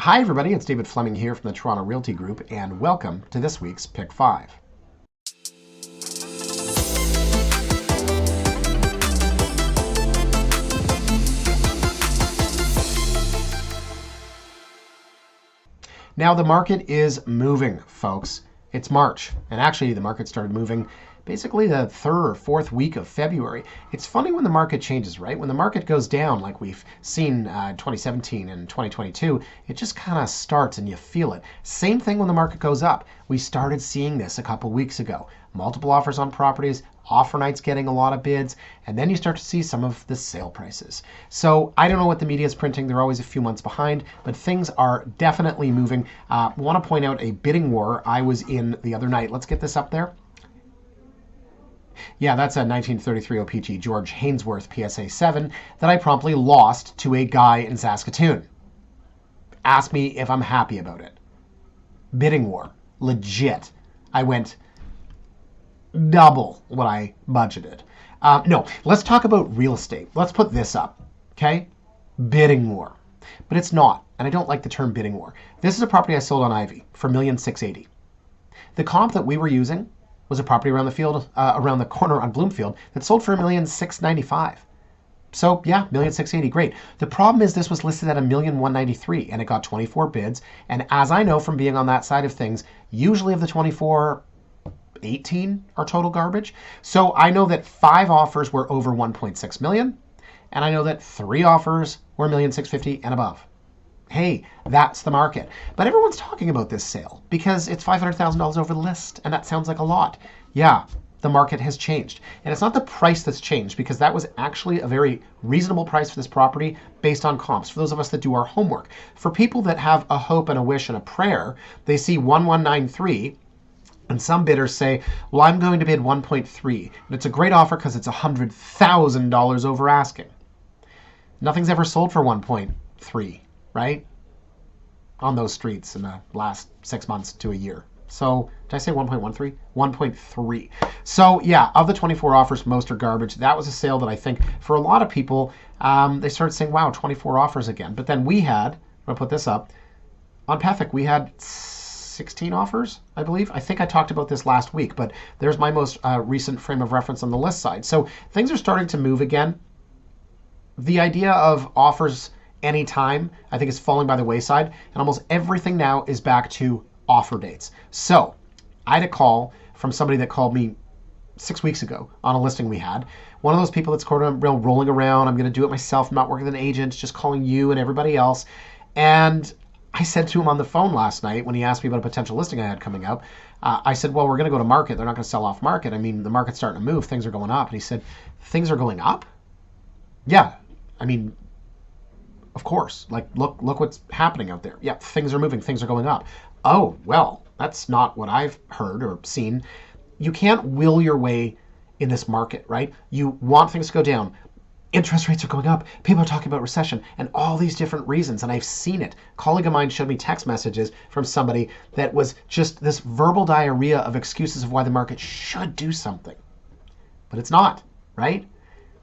Hi, everybody. It's David Fleming here from the Toronto Realty Group, and welcome to this week's Pick 5. Now, the market is moving, folks. It's March, and actually, the market started moving basically the third or fourth week of February. It's funny when the market changes, right? When the market goes down, like we've seen 2017 and 2022, it just kind of starts and you feel it. Same thing when the market goes up. We started seeing this a couple weeks ago. Multiple offers on properties, offer nights getting a lot of bids, and then you start to see some of the sale prices. So I don't know what the media is printing. They're always a few months behind, but things are definitely moving. I want to point out a bidding war I was in the other night. Let's get this up there. Yeah, that's a 1933 OPG George Hainsworth PSA 7 that I promptly lost to a guy in Saskatoon. Ask me if I'm happy about it. Bidding war. Legit. I went double what I budgeted. No, let's talk about real estate. Let's put this up, okay? Bidding war. But it's not, and I don't like the term bidding war. This is a property I sold on Ivy for $1,680,000. The comp that we were using was a property around the field, around the corner on Bloomfield that sold for $1,695,000. So yeah, $1,680,000, great. The problem is this was listed at $1,193,000 and it got 24 bids. And as I know from being on that side of things, usually of the 24, 18 are total garbage. So I know that 5 offers were over 1.6 million, and I know that 3 offers were $1,650,000 and above. Hey, that's the market. But everyone's talking about this sale because it's $500,000 over the list, and that sounds like a lot. Yeah, the market has changed. And it's not the price that's changed, because that was actually a very reasonable price for this property based on comps. For those of us that do our homework. For people that have a hope and a wish and a prayer, they see 1193, and some bidders say, well, I'm going to bid 1.3. And it's a great offer because it's $100,000 over asking. Nothing's ever sold for 1.3. Right? On those streets in the last 6 months to a year. So, did I say 1.13? 1.3. So, yeah, of the 24 offers, most are garbage. That was a sale that I think for a lot of people, they started saying, wow, 24 offers again. But then we had, I'm going to put this up, on Pethick, we had 16 offers, I believe. I think I talked about this last week, but there's my most recent frame of reference on the list side. So, things are starting to move again. The idea of offers anytime, I think, is falling by the wayside, and almost everything now is back to offer dates. So I had a call from somebody that called me 6 weeks ago on a listing we had. One of those people that's rolling around, I'm going to do it myself, I'm not working with an agent, just calling you and everybody else. And I said to him on the phone last night when he asked me about a potential listing I had coming up, I said, well, we're going to go to market. They're not going to sell off market. I mean, the market's starting to move. Things are going up. And he said, things are going up? Yeah. I mean, of course, like, look what's happening out there. Yeah, things are moving, things are going up. Oh, well, that's not what I've heard or seen. You can't will your way in this market, right? You want things to go down. Interest rates are going up. People are talking about recession and all these different reasons, and I've seen it. A colleague of mine showed me text messages from somebody that was just this verbal diarrhea of excuses of why the market should do something. But it's not, right?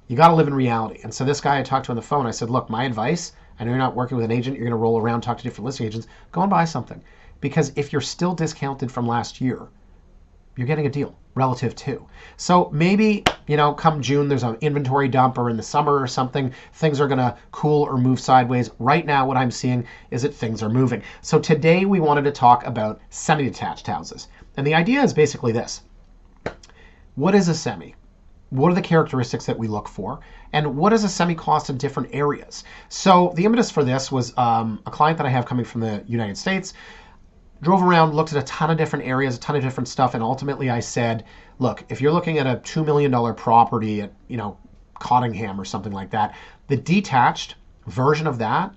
You got to live in reality. And so this guy I talked to on the phone, I said, look, my advice, I know you're not working with an agent, you're going to roll around, talk to different listing agents, go and buy something. Because if you're still discounted from last year, you're getting a deal relative to. So maybe, come June, there's an inventory dump, or in the summer or something, things are going to cool or move sideways. Right now, what I'm seeing is that things are moving. So today we wanted to talk about semi-detached houses. And the idea is basically this. What is a semi? What are the characteristics that we look for? And what does a semi cost in different areas? So the impetus for this was a client that I have coming from the United States, drove around, looked at a ton of different areas, a ton of different stuff, and ultimately I said, look, if you're looking at a $2 million property at, Cottingham or something like that, the detached version of that,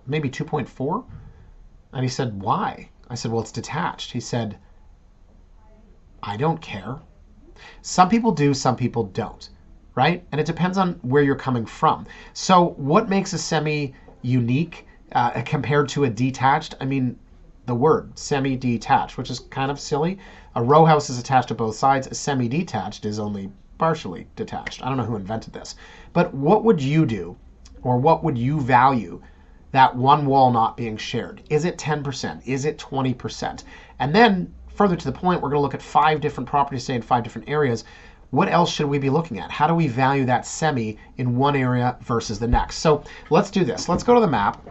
maybe 2.4. And he said, why? I said, well, it's detached. He said, I don't care. Some people do, some people don't, right? And it depends on where you're coming from. So what makes a semi unique compared to a detached? I mean, the word semi-detached, which is kind of silly. A row house is attached to both sides. A semi-detached is only partially detached. I don't know who invented this. But what would you do, or what would you value that one wall not being shared? Is it 10%? Is it 20%? And then further to the point, we're going to look at 5 different properties, say in 5 different areas. What else should we be looking at? How do we value that semi in one area versus the next? So let's do this. Let's go to the map.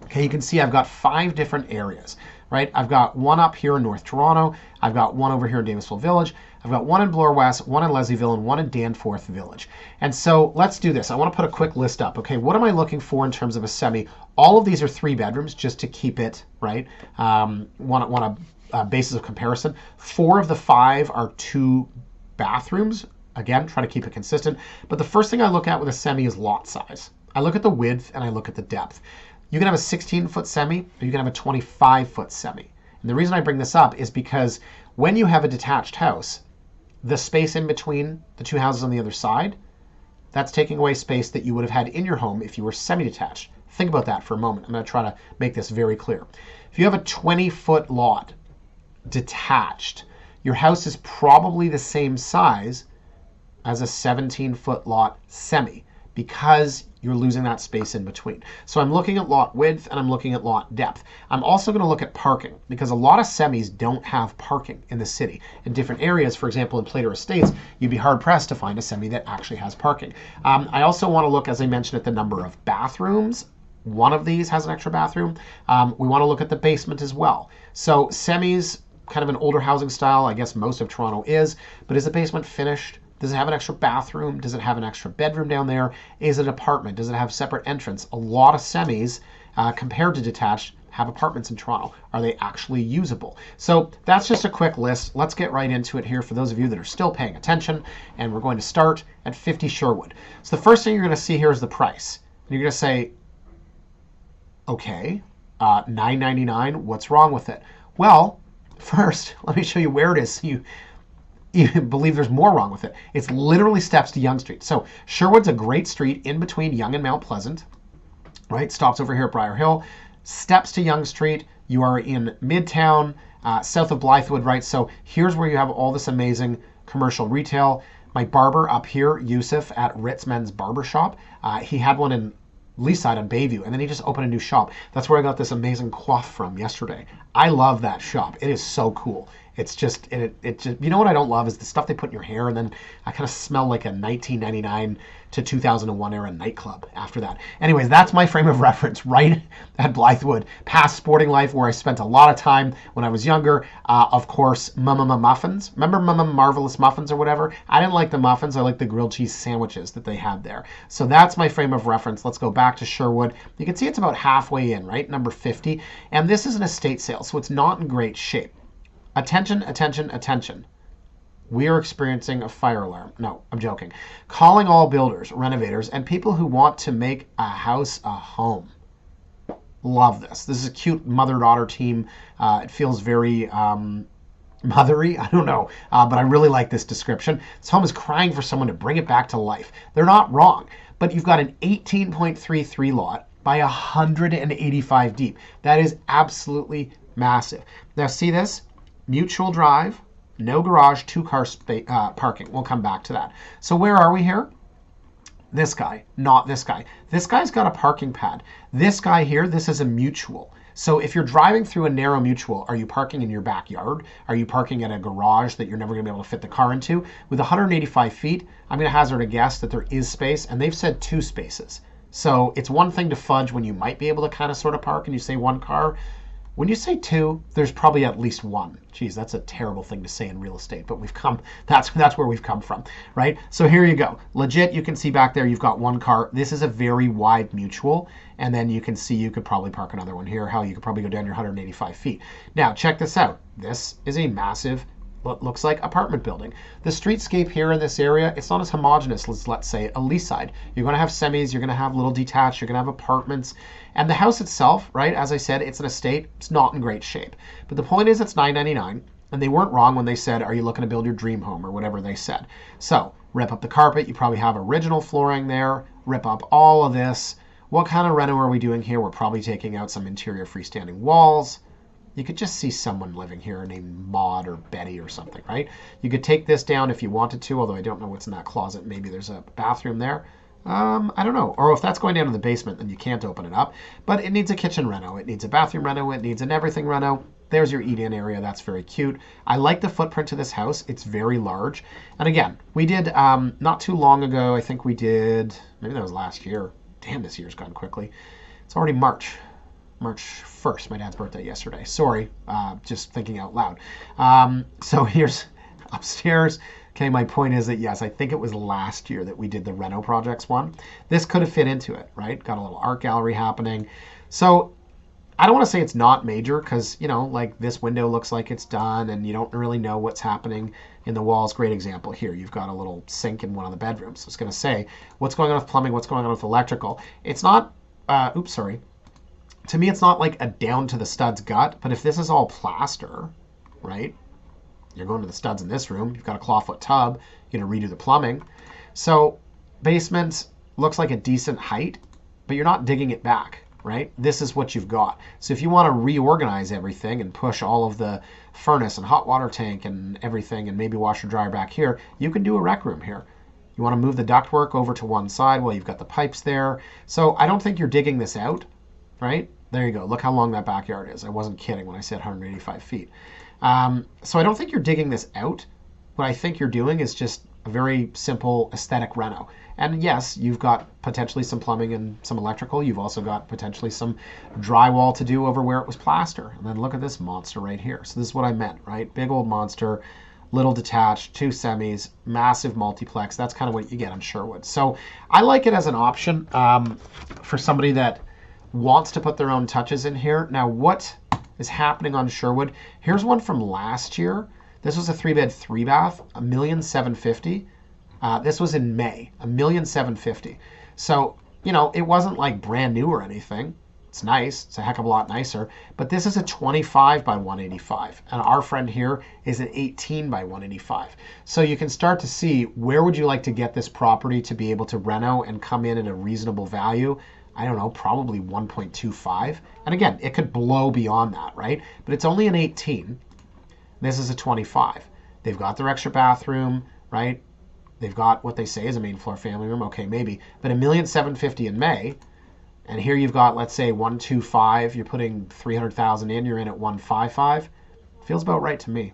Okay, you can see I've got 5 different areas, right? I've got one up here in North Toronto. I've got one over here in Davisville Village. I've got one in Bloor West, one in Leslieville, and one in Danforth Village. And so let's do this. I want to put a quick list up. Okay, what am I looking for in terms of a semi? All of these are 3 bedrooms, just to keep it, right? Want a basis of comparison. 4 of the 5 are 2 bathrooms. Again, try to keep it consistent. But the first thing I look at with a semi is lot size. I look at the width and I look at the depth. You can have a 16-foot semi or you can have a 25-foot semi. And the reason I bring this up is because when you have a detached house, the space in between the 2 houses on the other side, that's taking away space that you would have had in your home if you were semi-detached. Think about that for a moment. I'm going to try to make this very clear. If you have a 20-foot lot detached, your house is probably the same size as a 17-foot lot semi because you're losing that space in between. So I'm looking at lot width and I'm looking at lot depth. I'm also going to look at parking because a lot of semis don't have parking in the city. In different areas, for example, in Plato Estates, you'd be hard pressed to find a semi that actually has parking. I also want to look, as I mentioned, at the number of bathrooms. One of these has an extra bathroom. We want to look at the basement as well. So semis, kind of an older housing style, I guess most of Toronto is, but is the basement finished? Does it have an extra bathroom? Does it have an extra bedroom down there? Is it an apartment? Does it have separate entrance? A lot of semis, compared to detached, have apartments in Toronto. Are they actually usable? So that's just a quick list. Let's get right into it here for those of you that are still paying attention. And we're going to start at 50 Sherwood. So the first thing you're going to see here is the price. You're going to say, okay, $9.99, what's wrong with it? Well, first, let me show you where it is so you believe there's more wrong with it. It's literally steps to Yonge Street. So Sherwood's a great street in between Yonge and Mount Pleasant, right? Stops over here at Briar Hill. Steps to Yonge Street. You are in Midtown, south of Blythewood, right? So here's where you have all this amazing commercial retail. My barber up here, Yusuf at Ritz Men's Barbershop, he had one in Leaside on Bayview, and then he just opened a new shop. That's where I got this amazing coif from yesterday. I love that shop. It is so cool. It's just, it just, you know what I don't love is the stuff they put in your hair, and then I kind of smell like a 1999 to 2001 era nightclub after that. Anyways, that's my frame of reference right at Blythewood, past Sporting Life, where I spent a lot of time when I was younger. Of course, Mama Muffins. Remember Mama Marvelous Muffins or whatever? I didn't like the muffins. I liked the grilled cheese sandwiches that they had there. So that's my frame of reference. Let's go back to Sherwood. You can see it's about halfway in, right? Number 50. And this is an estate sale, so it's not in great shape. Attention, attention, attention. We are experiencing a fire alarm. No, I'm joking. Calling all builders, renovators, and people who want to make a house a home. Love this. This is a cute mother-daughter team. It feels very mothery. I don't know. But I really like this description. This home is crying for someone to bring it back to life. They're not wrong. But you've got an 18.33 lot by 185 deep. That is absolutely massive. Now see this? Mutual drive, no garage, 2-car parking. We'll come back to that. So where are we here? This guy, not this guy. This guy's got a parking pad. This guy here, this is a mutual. So if you're driving through a narrow mutual, are you parking in your backyard? Are you parking at a garage that you're never going to be able to fit the car into? With 185 feet, I'm going to hazard a guess that there is space, and they've said 2 spaces. So it's one thing to fudge when you might be able to kind of sort of park and you say 1 car. When you say 2, there's probably at least 1. Geez, that's a terrible thing to say in real estate, but that's where we've come from, right? So here you go. Legit, you can see back there, you've got 1 car. This is a very wide mutual, and then you can see you could probably park another one here. Hell, you could probably go down your 185 feet. Now, check this out. This is a massive, what looks like apartment building. The streetscape here in this area, it's not as homogeneous as, let's say, a Leaside. You're going to have semis, you're going to have little detached, you're going to have apartments. And the house itself, right, as I said, it's an estate. It's not in great shape. But the point is it's $9.99, and they weren't wrong when they said, are you looking to build your dream home, or whatever they said. So rip up the carpet. You probably have original flooring there. Rip up all of this. What kind of reno are we doing here? We're probably taking out some interior freestanding walls. You could just see someone living here named Maud or Betty or something, right? You could take this down if you wanted to, although I don't know what's in that closet. Maybe there's a bathroom there. I don't know. Or if that's going down to the basement, then you can't open it up. But it needs a kitchen reno. It needs a bathroom reno. It needs an everything reno. There's your eat-in area. That's very cute. I like the footprint of this house. It's very large. And again, we did not too long ago. I think we did, maybe that was last year. Damn, this year's gone quickly. It's already March. March 1st, my dad's birthday yesterday. Sorry, just thinking out loud. So here's upstairs. Okay, my point is that yes, I think it was last year that we did the Reno Projects one. This could have fit into it, right? Got a little art gallery happening. So I don't want to say it's not major because, you know, like this window looks like it's done and you don't really know what's happening in the walls. Great example here. You've got a little sink in one of the bedrooms. So it's going to say what's going on with plumbing, what's going on with electrical. It's not, to me, it's not like a down to the studs gut, but if this is all plaster, right? You're going to the studs in this room. You've got a clawfoot tub. You're going to redo the plumbing. So basement looks like a decent height, but you're not digging it back, right? This is what you've got. So if you want to reorganize everything and push all of the furnace and hot water tank and everything and maybe washer dryer back here, you can do a rec room here. You want to move the ductwork over to one side. Well, you've got the pipes there. So I don't think you're digging this out, right? There you go. Look how long that backyard is. I wasn't kidding when I said 185 feet. So I don't think you're digging this out. What I think you're doing is just a very simple aesthetic reno. And yes, you've got potentially some plumbing and some electrical. You've also got potentially some drywall to do over where it was plaster. And then look at this monster right here. So this is what I meant, right? Big old monster, little detached, 2 semis, massive multiplex. That's kind of what you get on Sherwood. So I like it as an option for somebody that wants to put their own touches in here. Now, what is happening on Sherwood? Here's one from last year. This was a 3-bed, 3-bath, $1,750,000. This was in May, $1,750,000. So, you know, it wasn't like brand new or anything. It's nice. It's a heck of a lot nicer. But this is a 25 by 185. And our friend here is an 18 by 185. So you can start to see where would you like to get this property to be able to reno and come in at a reasonable value. I don't know, probably 1.25. And again, it could blow beyond that, right? But it's only an 18. This is a 25. They've got their extra bathroom, right? They've got what they say is a main floor family room. Okay, maybe. But $1,750,000 in May. And here you've got, let's say, 125. You're putting 300,000 in. You're in at 155. Feels about right to me.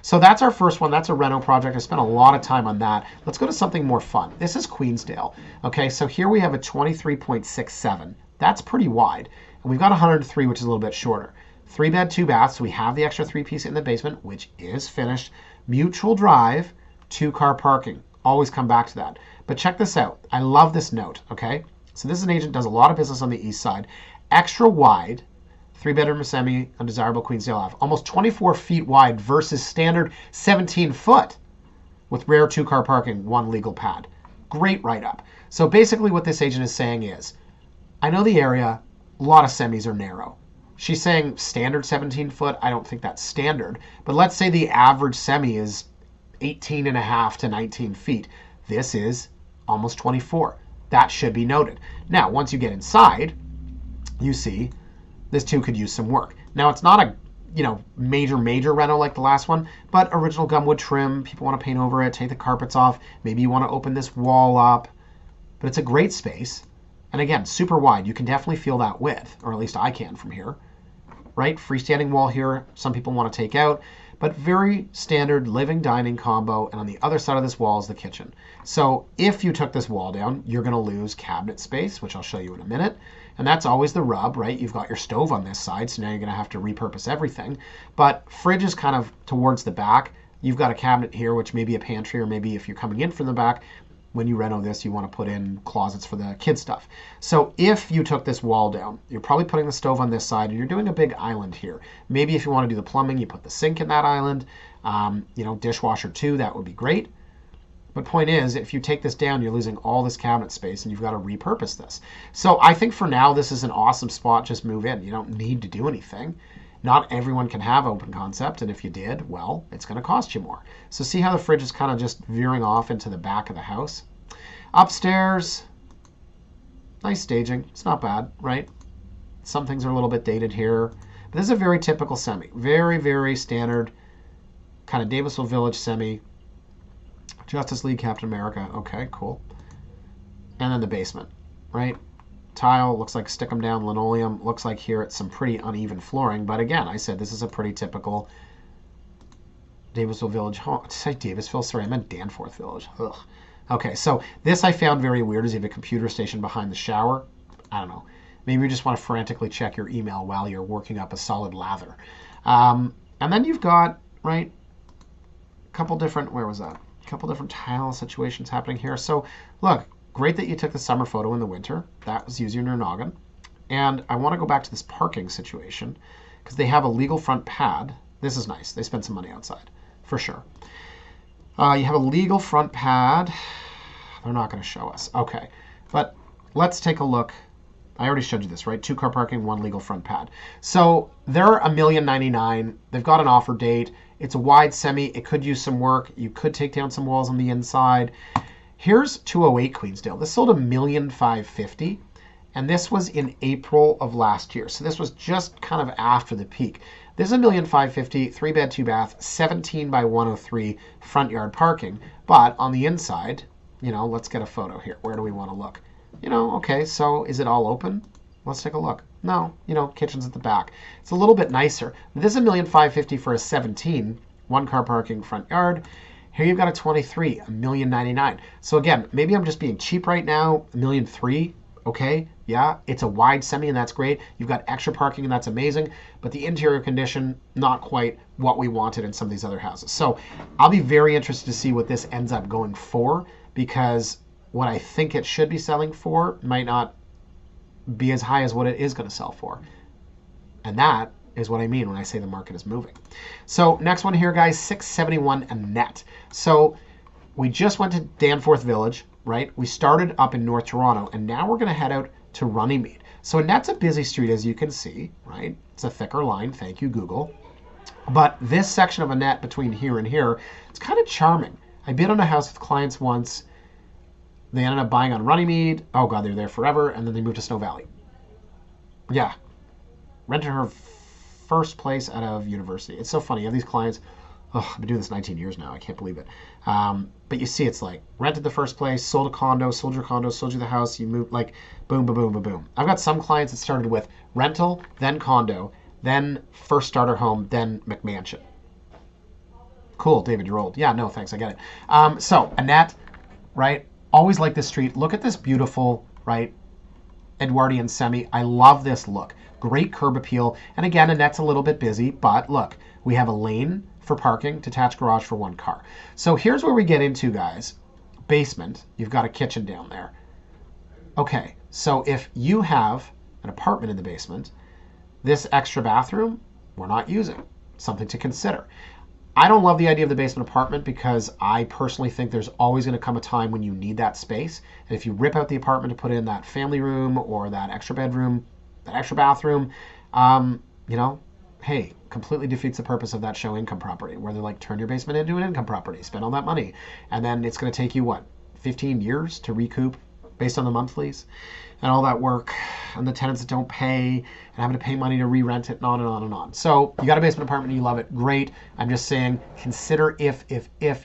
So that's our first one. That's a reno project. I spent a lot of time on that. Let's go to something more fun. This is Queensdale. Okay, so here we have a 23.67. That's pretty wide. And we've got 103, which is a little bit shorter. 3-bed, 2-bath. So we have the extra 3-piece in the basement, which is finished. Mutual drive, 2-car parking. Always come back to that. But check this out. I love this note, okay? So this is an agent does a lot of business on the east side. Extra wide, 3-bedroom semi, undesirable Queensdale Ave. Almost 24 feet wide versus standard 17 foot with rare 2-car parking, 1 legal pad. Great write-up. So basically what this agent is saying is, I know the area, a lot of semis are narrow. She's saying standard 17 foot. I don't think that's standard. But let's say the average semi is 18 and a half to 19 feet. This is almost 24. That should be noted. Now, once you get inside, you see this too could use some work. Now, it's not a major reno like the last one, but original gumwood trim. People want to paint over it, take the carpets off. Maybe you want to open this wall up. But it's a great space. And again, super wide. You can definitely feel that width, or at least I can from here. Right? Freestanding wall here. Some people want to take out. But very standard living dining combo. And on the other side of this wall is the kitchen. So if you took this wall down, you're going to lose cabinet space, which I'll show you in a minute. And that's always the rub, right? You've got your stove on this side, so now you're going to have to repurpose everything. But fridge is kind of towards the back. You've got a cabinet here, which may be a pantry, or maybe if you're coming in from the back, when you reno this, you want to put in closets for the kid stuff. So if you took this wall down, you're probably putting the stove on this side, and you're doing a big island here. Maybe if you want to do the plumbing, you put the sink in that island. Dishwasher too, that would be great. But point is, if you take this down, you're losing all this cabinet space, and you've got to repurpose this. So I think for now, this is an awesome spot. Just move in. You don't need to do anything. Not everyone can have open concept, and if you did, well, it's going to cost you more. So see how the fridge is kind of just veering off into the back of the house? Upstairs, nice staging. It's not bad, right? Some things are a little bit dated here. But this is a very typical semi. Very, very standard kind of Davisville Village semi. Justice League, Captain America. Okay, cool. and then the basement, right? Tile, looks like stick them down, linoleum, looks like here it's some pretty uneven flooring, but again, I said this is a pretty typical Davisville Village home. Did I say Davisville? Sorry, I meant Danforth Village. Ugh. Okay, so this I found very weird is you have a computer station behind the shower. I don't know. Maybe you just want to frantically check your email while you're working up a solid lather. And then you've got, right, a couple different, where was that? A couple different tile situations happening here. So look, great that you took the summer photo in the winter. That was using your noggin. And I want to go back to this parking situation because they have a legal front pad. This is nice. They spent some money outside, for sure. You have a legal front pad. They're not going to show us. Okay, but let's take a look. I already showed you this, right? 2-car parking, 1 legal front pad. So they're $1,099,000. They've got an offer date. It's a wide semi. It could use some work. You could take down some walls on the inside. Here's 208 Queensdale. This sold $1,550,000, and this was in April of last year. So this was just kind of after the peak. This is $1,550,000, 3-bed, 2-bath, 17 by 103 front yard parking. But on the inside, you know, let's get a photo here. Where do we want to look? You know, okay, so is it all open? Let's take a look. No, you know, kitchen's at the back. It's a little bit nicer. This is $1,550,000 for a 17, 1-car parking front yard. Here you've got a 23, $1,099,000. So again, maybe I'm just being cheap right now, $1,003,000. Okay, yeah, it's a wide semi and that's great. You've got extra parking and that's amazing, but the interior condition, not quite what we wanted in some of these other houses. So I'll be very interested to see what this ends up going for, because what I think it should be selling for might not be as high as what it is going to sell for. And that is what I mean when I say the market is moving. So next one here, guys, $671 a net. So we just went to Danforth Village, right? We started up in North Toronto, and now we're going to head out to Runnymede. So Annette's a busy street, as you can see, right? It's a thicker line. Thank you, Google. But this section of Annette between here and here, it's kind of charming. I bid on a house with clients once. They ended up buying on Runnymede. Oh, God, they're there forever. And then they moved to Snow Valley. Yeah. Rented her first place out of university. It's so funny. You have these clients. Oh, I've been doing this 19 years now. I can't believe it. But you see, it's like rented the first place, sold a condo, sold your condo, sold you the house. You moved like boom, boom, boom, boom, boom. I've got some clients that started with rental, then condo, then first starter home, then McMansion. Cool, David, you're old. Yeah, no, thanks. I get it. So Annette, right? Always like this street. Look at this beautiful, right, Edwardian semi. I love this look. Great curb appeal. And again, Annette's a little bit busy, but look, we have a lane for parking, detached garage for 1 car. So here's where we get into, guys. Basement. You've got a kitchen down there. Okay, so if you have an apartment in the basement, this extra bathroom, we're not using. Something to consider. I don't love the idea of the basement apartment because I personally think there's always going to come a time when you need that space. And if you rip out the apartment to put in that family room or that extra bedroom, that extra bathroom, you know, hey, completely defeats the purpose of that show Income Property, where they're like, turn your basement into an income property, spend all that money. And then it's going to take you, what, 15 years to recoup based on the monthlies and all that work and the tenants that don't pay and having to pay money to re-rent it and on and on and on. So you got a basement apartment and you love it, great. I'm just saying, consider if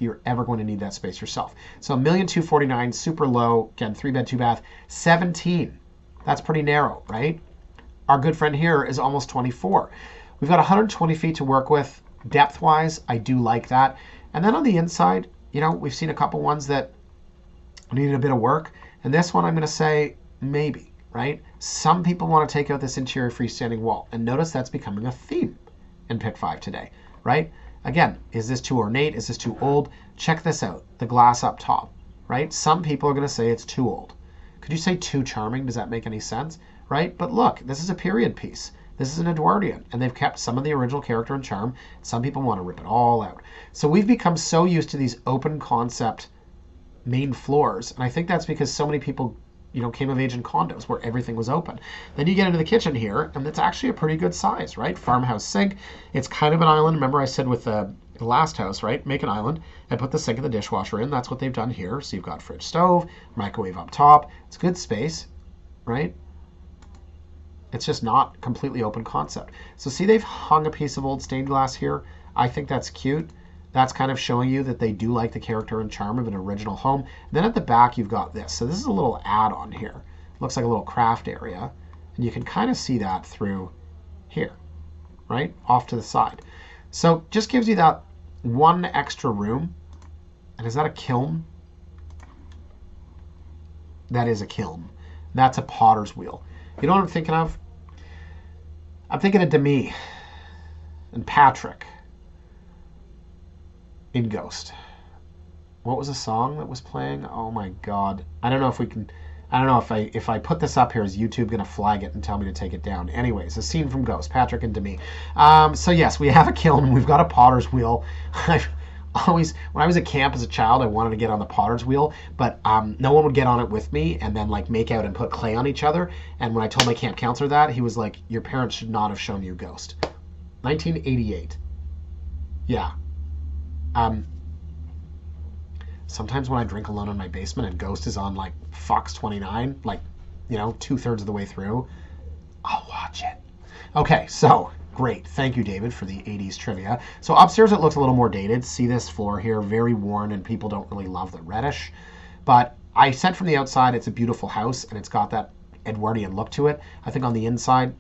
you're ever going to need that space yourself. So $1,249,000, super low, again, 3-bed, 2-bath, 17. That's pretty narrow, right? Our good friend here is almost 24. We've got 120 feet to work with. Depth-wise, I do like that. And then on the inside, you know, we've seen a couple ones that needed a bit of work. And this one, I'm going to say maybe, right? Some people want to take out this interior freestanding wall. And notice that's becoming a theme in Pick 5 today, right? Again, is this too ornate? Is this too old? Check this out, the glass up top, right? Some people are going to say it's too old. Could you say too charming? Does that make any sense, right? But look, this is a period piece. This is an Edwardian, and they've kept some of the original character and charm. Some people want to rip it all out. So we've become so used to these open concept main floors, and I think that's because so many people, you know, came of age in condos where everything was open. Then you get into the kitchen here, and it's actually a pretty good size, right? Farmhouse sink. It's kind of an island. Remember I said with the last house, right? Make an island and put the sink and the dishwasher in. That's what they've done here. So you've got fridge, stove, microwave up top. It's good space, right? It's just not completely open concept. So see, they've hung a piece of old stained glass here. I think that's cute. That's kind of showing you that they do like the character and charm of an original home. Then at the back, you've got this. So this is a little add-on here. Looks like a little craft area. And you can kind of see that through here, right? Off to the side. So just gives you that one extra room. And is that a kiln? That is a kiln. That's a potter's wheel. You know what I'm thinking of? I'm thinking of Demi and Patrick in Ghost. What was the song that was playing? Oh my God. I don't know if we can, I don't know if I put this up here, is YouTube going to flag it and tell me to take it down? Anyways, a scene from Ghost, Patrick and Demi. So yes, we have a kiln. We've got a potter's wheel. I've always, when I was at camp as a child, I wanted to get on the potter's wheel, but no one would get on it with me and then like make out and put clay on each other. And when I told my camp counselor that, he was like, your parents should not have shown you Ghost. 1988. Yeah. Sometimes when I drink alone in my basement and Ghost is on like Fox 29, like, you know, 2/3 of the way through, I'll watch it. Okay, so great. Thank you, David, for the 80s trivia. So upstairs it looks a little more dated. See this floor here, very worn, and people don't really love the reddish. But I said from the outside it's a beautiful house and it's got that Edwardian look to it. I think on the inside,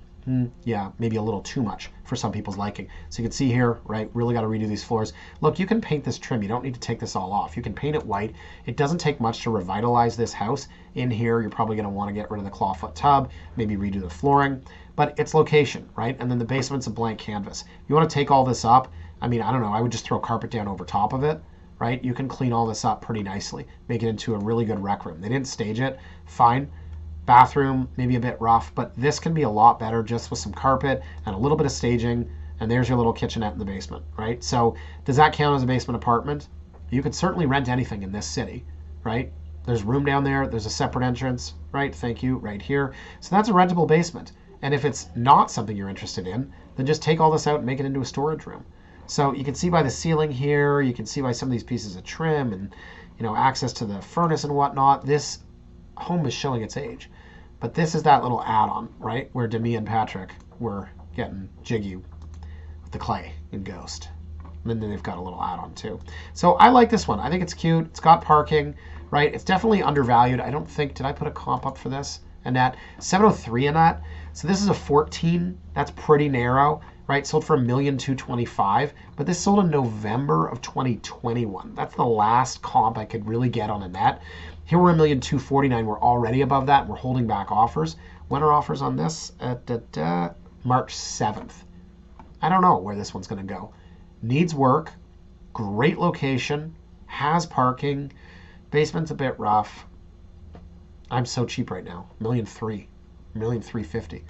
yeah, maybe a little too much for some people's liking. So you can see here, right, really got to redo these floors. Look, you can paint this trim. You don't need to take this all off. You can paint it white. It doesn't take much to revitalize this house. In here, you're probably going to want to get rid of the clawfoot tub, maybe redo the flooring, but it's location, right? And then the basement's a blank canvas. You want to take all this up, I mean, I don't know, I would just throw carpet down over top of it, right? You can clean all this up pretty nicely, make it into a really good rec room. They didn't stage it, fine. Bathroom, maybe a bit rough, but this can be a lot better just with some carpet and a little bit of staging, and there's your little kitchenette in the basement, right? So does that count as a basement apartment? You could certainly rent anything in this city, right? There's room down there, there's a separate entrance, right? Thank you, right here. So that's a rentable basement. And if it's not something you're interested in, then just take all this out and make it into a storage room. So you can see by the ceiling here, you can see by some of these pieces of trim and, you know, access to the furnace and whatnot, this home is showing its age. But this is that little add-on, right? Where Demi and Patrick were getting jiggy with the clay in Ghost. And then they've got a little add-on too. So I like this one. I think it's cute. It's got parking, right? It's definitely undervalued. I don't think, did I put a comp up for this? Annette, 703 in that. So this is a 14. That's pretty narrow, right? Sold for $1,225,000, but this sold in November of 2021. That's the last comp I could really get on a net. Here we're $1,249,000. We're already above that. We're holding back offers. When are offers on this? March 7th. I don't know where this one's going to go. Needs work. Great location. Has parking. Basement's a bit rough. I'm so cheap right now. $1,300,000. $1,350,000. I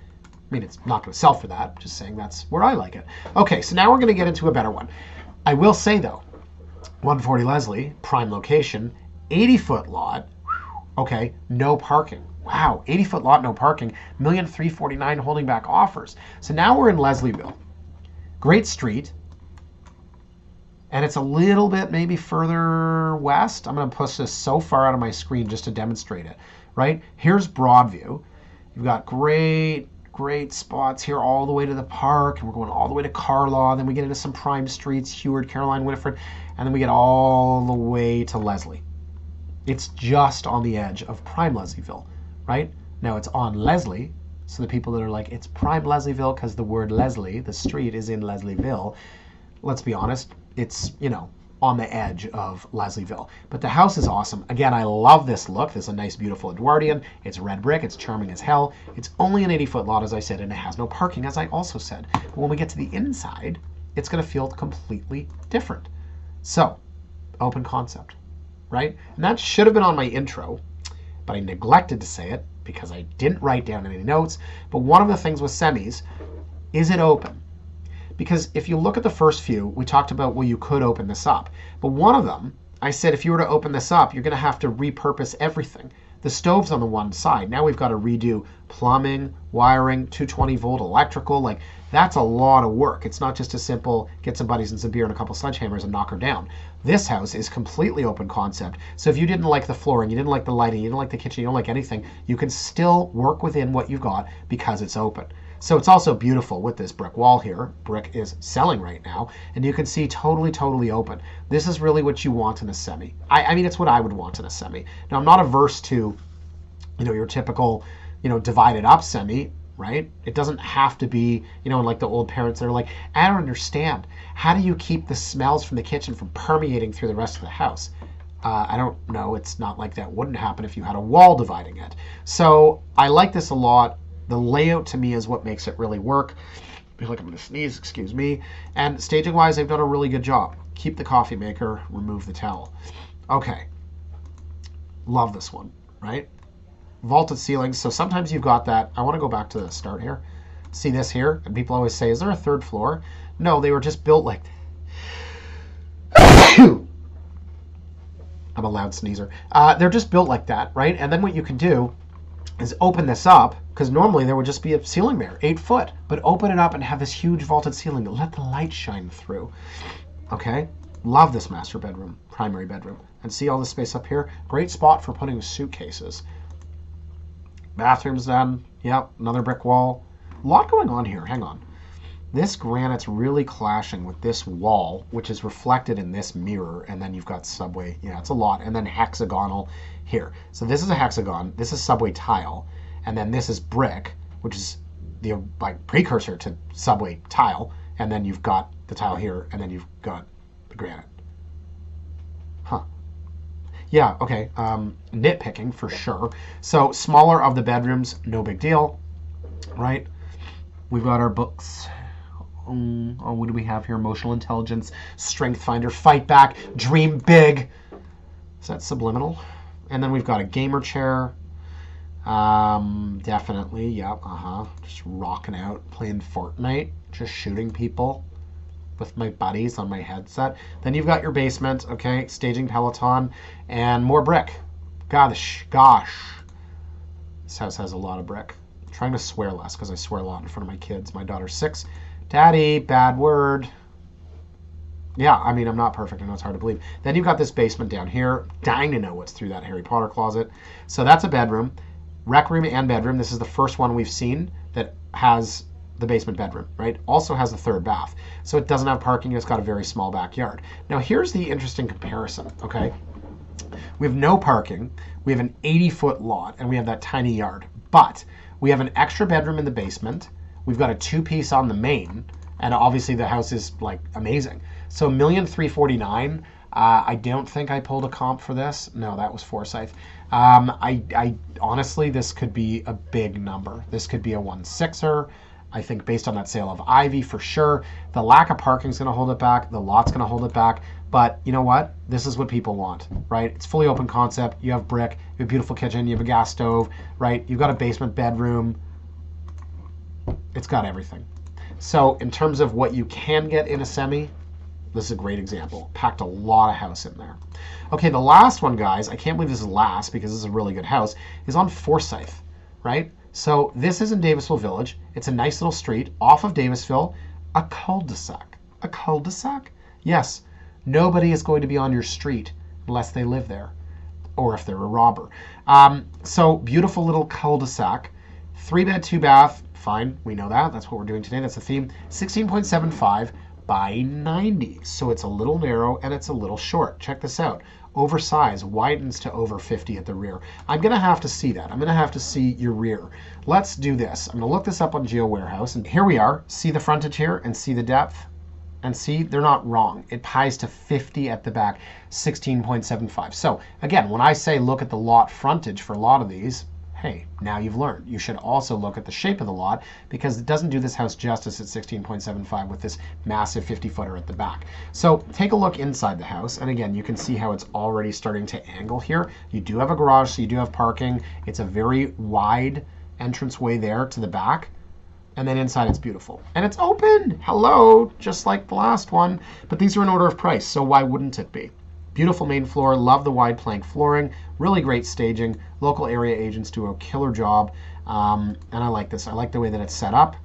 mean, it's not going to sell for that. Just saying that's where I like it. Okay, so now we're going to get into a better one. I will say, though, 140 Leslie, prime location, 80-foot lot. Okay, no parking. Wow, 80-foot lot, no parking. $1,349,000 holding back offers. So now we're in Leslieville. Great street. And it's a little bit maybe further west. I'm going to push this so far out of my screen just to demonstrate it, right? Here's Broadview. You've got great spots here all the way to the park, and we're going all the way to Carlaw. Then we get into some prime streets, Heward, Caroline, Winifred, and then we get all the way to Leslie. It's just on the edge of prime Leslieville, right? Now it's on Leslie, so the people that are like, it's prime Leslieville because the word Leslie, the street, is in Leslieville. Let's be honest, it's, you know, on the edge of Leslieville. But the house is awesome. Again, I love this look. This is a nice, beautiful Edwardian. It's red brick. It's charming as hell. It's only an 80-foot lot, as I said, and it has no parking, as I also said. But when we get to the inside, it's going to feel completely different. So, open concept, right? And that should have been on my intro, but I neglected to say it because I didn't write down any notes. But one of the things with semis, is it open? Because if you look at the first few, we talked about, well, you could open this up. But one of them, I said, if you were to open this up, you're going to have to repurpose everything. The stove's on the one side. Now we've got to redo plumbing, wiring, 220-volt electrical. Like, that's a lot of work. It's not just a simple get some buddies and some beer and a couple sledgehammers and knock her down. This house is completely open concept. So if you didn't like the flooring, you didn't like the lighting, you didn't like the kitchen, you don't like anything, you can still work within what you've got because it's open. So it's also beautiful with this brick wall here. Brick is selling right now, and you can see totally open. This is really what you want in a semi. I mean, it's what I would want in a semi. Now, I'm not averse to, your typical, divided up semi, right? It doesn't have to be, like the old parents that are like, I don't understand. How do you keep the smells from the kitchen from permeating through the rest of the house? I don't know. It's not like that wouldn't happen if you had a wall dividing it. So I like this a lot. The layout to me is what makes it really work. I feel like I'm going to sneeze, excuse me. And staging wise, they've done a really good job. Keep the coffee maker, remove the towel. Okay. Love this one, right? Vaulted ceilings. So sometimes you've got that. I want to go back to the start here. See this here? And people always say, is there a third floor? No, they were just built like that. I'm a loud sneezer. They're just built like that, right? And then what you can do is open this up, because normally there would just be a ceiling there, 8 foot, but open it up and have this huge vaulted ceiling to let the light shine through. Okay? Love this master bedroom, primary bedroom. And see all this space up here? Great spot for putting suitcases. Bathroom's done. Yep, another brick wall. A lot going on here. Hang on. This granite's really clashing with this wall, which is reflected in this mirror, and then you've got subway. Yeah, it's a lot. And then hexagonal here. So this is a hexagon. This is subway tile. And then this is brick, which is the precursor to subway tile. And then you've got the tile here, and then you've got the granite. Huh. Yeah, okay. Nitpicking for sure. So smaller of the bedrooms, no big deal, right? We've got our books. Oh, what do we have here? Emotional intelligence, strength finder, fight back, dream big. Is that subliminal? And then we've got a gamer chair. Definitely, yep, just rocking out, playing Fortnite, just shooting people with my buddies on my headset. Then you've got your basement, okay, staging Peloton, and more brick. Gosh. This house has a lot of brick. I'm trying to swear less because I swear a lot in front of my kids. My daughter's 6. Daddy, bad word. Yeah, I mean, I'm not perfect. I know it's hard to believe. Then you've got this basement down here. Dying to know what's through that Harry Potter closet. So that's a bedroom. Rec room and bedroom. This is the first one we've seen that has the basement bedroom, right? Also has a third bath. So it doesn't have parking. It's got a very small backyard. Now, here's the interesting comparison, okay? We have no parking. We have an 80-foot lot, and we have that tiny yard. But we have an extra bedroom in the basement. We've got a 2-piece on the main, and obviously the house is like amazing. So $1,349,000. I don't think I pulled a comp for this. No, that was Forsyth. I honestly, this could be a big number. This could be a 1.6er. I think based on that sale of Ivy for sure. The lack of parking is going to hold it back. The lot's going to hold it back. But you know what? This is what people want, right? It's fully open concept. You have brick. You have a beautiful kitchen. You have a gas stove, right? You've got a basement bedroom. It's got everything. So in terms of what you can get in a semi, this is a great example. Packed a lot of house in there. Okay, the last one, guys, I can't believe this is last because this is a really good house, is on Forsyth, right? So this is in Davisville Village. It's a nice little street off of Davisville, a cul-de-sac. A cul-de-sac? Yes, nobody is going to be on your street unless they live there or if they're a robber. So beautiful little cul-de-sac, 3-bed, 2-bath, fine, we know that. That's what we're doing today. That's the theme. 16.75 by 90. So it's a little narrow and it's a little short. Check this out. Oversized, widens to over 50 at the rear. I'm going to have to see that. I'm going to have to see your rear. Let's do this. I'm going to look this up on Geo Warehouse. And here we are. See the frontage here and see the depth. And see, they're not wrong. It pies to 50 at the back, 16.75. So again, when I say look at the lot frontage for a lot of these, hey, now you've learned. You should also look at the shape of the lot because it doesn't do this house justice at 16.75 with this massive 50-footer at the back. So take a look inside the house. And again, you can see how it's already starting to angle here. You do have a garage, so you do have parking. It's a very wide entranceway there to the back. And then inside it's beautiful. And it's open! Hello! Just like the last one. But these are in order of price, so why wouldn't it be? Beautiful main floor, love the wide plank flooring, really great staging. Local area agents do a killer job, and I like this. I like the way that it's set up.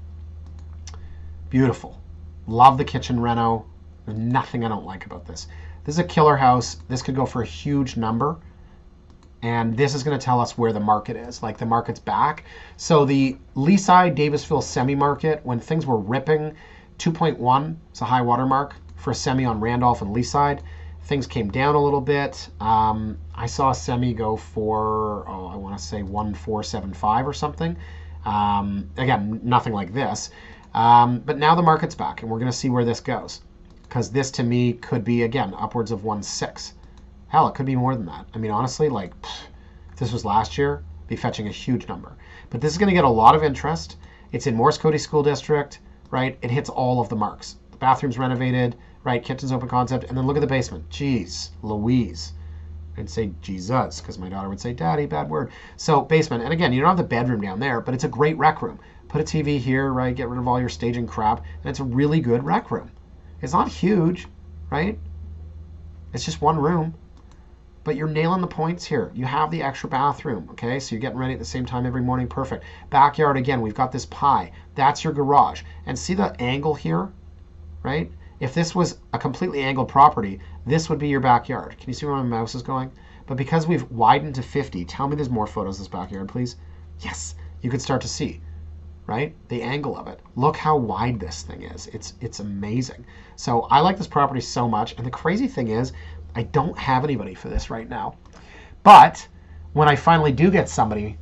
Beautiful. Love the kitchen reno. There's nothing I don't like about this. This is a killer house. This could go for a huge number, And this is going to tell us where the market is, like the market's back. So the Leaside Davisville semi market, when things were ripping, 2.1 is a high water mark for a semi on Randolph and Leaside. Things came down a little bit. I saw a semi go for, I want to say 1,475 or something. Again, nothing like this. But now the market's back, and we're going to see where this goes. Because this, to me, could be, again, upwards of 1.6. Hell, it could be more than that. I mean, honestly, like, if this was last year, it'd be fetching a huge number. But this is going to get a lot of interest. It's in Morris County School District, right? It hits all of the marks. The bathroom's renovated, right? Kitchen's open concept. And then look at the basement. Jeez, Louise. I'd say Jesus, because my daughter would say, Daddy, bad word. So basement. And again, you don't have the bedroom down there, but it's a great rec room. Put a TV here, right? Get rid of all your staging crap. And it's a really good rec room. It's not huge, right? It's just one room. But you're nailing the points here. You have the extra bathroom, okay? So you're getting ready at the same time every morning. Perfect. Backyard, again, we've got this pie. That's your garage. And see the angle here, right? If this was a completely angled property, this would be your backyard. Can you see where my mouse is going? But because we've widened to 50, tell me there's more photos of this backyard, please. Yes, you could start to see, right? The angle of it. Look how wide this thing is. It's amazing. So I like this property so much. And the crazy thing is, I don't have anybody for this right now. But when I finally do get somebody,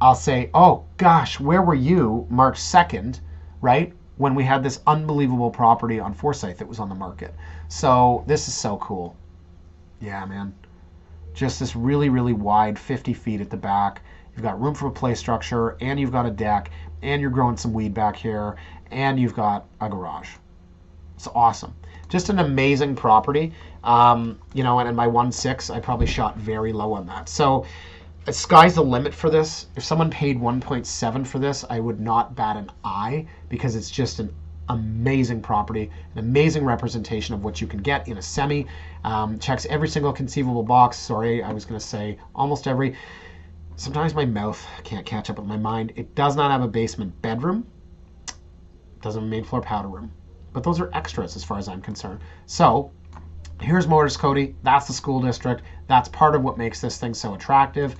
I'll say, oh gosh, where were you March 2nd, right? When we had this unbelievable property on Forsyth that was on the market. So this is so cool. Yeah, man. Just this really, really wide 50 feet at the back. You've got room for a play structure, and you've got a deck, and you're growing some weed back here, and you've got a garage. It's awesome. Just an amazing property. You know, and in my 1.6, I probably shot very low on that. So sky's the limit for this. If someone paid 1.7 for this, I would not bat an eye, because it's just an amazing property, an amazing representation of what you can get in a semi. Checks every single conceivable box. Sorry, I was going to say almost every. Sometimes my mouth can't catch up with my mind. It does not have a basement bedroom. It doesn't have a main floor powder room. But those are extras as far as I'm concerned. So here's Morris County. That's the school district. That's part of what makes this thing so attractive.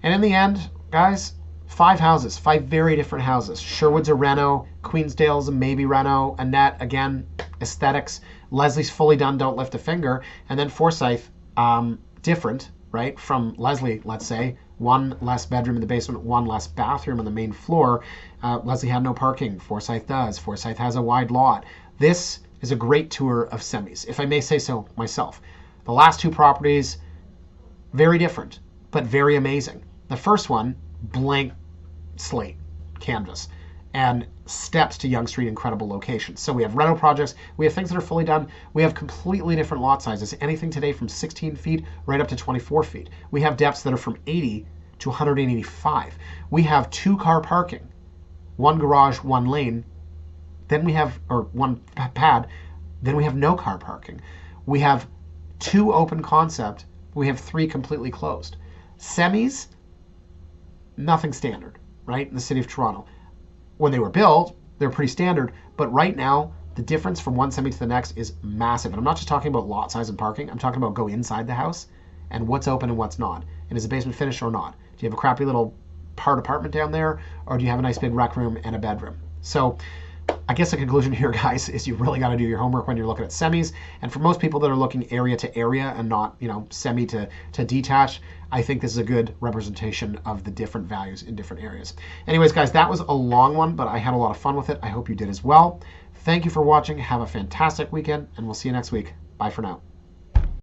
And in the end, guys, 5 houses, 5 very different houses. Sherwood's a reno. Queensdale's a maybe reno. Annette, again, aesthetics. Leslie's fully done, don't lift a finger. And then Forsyth, different, right, from Leslie, let's say. 1 less bedroom in the basement, 1 less bathroom on the main floor. Leslie had no parking. Forsyth does. Forsyth has a wide lot. This is a great tour of semis, if I may say so myself. The last 2 properties, very different, but very amazing. The first one, blank slate, canvas, and steps to Yonge Street, incredible location. So we have rental projects, we have things that are fully done, we have completely different lot sizes, anything today from 16 feet right up to 24 feet. We have depths that are from 80 to 185. We have 2-car parking, 1 garage, 1 lane, then we have, or 1 pad, then we have no car parking. We have 2 open concept, we have 3 completely closed. Semis, nothing standard, right, in the city of Toronto. When they were built, they're pretty standard, but right now, the difference from one semi to the next is massive. And I'm not just talking about lot size and parking, I'm talking about go inside the house and what's open and what's not. And is the basement finished or not? Do you have a crappy little part apartment down there, or do you have a nice big rec room and a bedroom? So I guess the conclusion here, guys, is you really got to do your homework when you're looking at semis. And for most people that are looking area to area and not, you know, semi to detached, I think this is a good representation of the different values in different areas. Anyways, guys, that was a long one, but I had a lot of fun with it. I hope you did as well. Thank you for watching. Have a fantastic weekend, and we'll see you next week. Bye for now.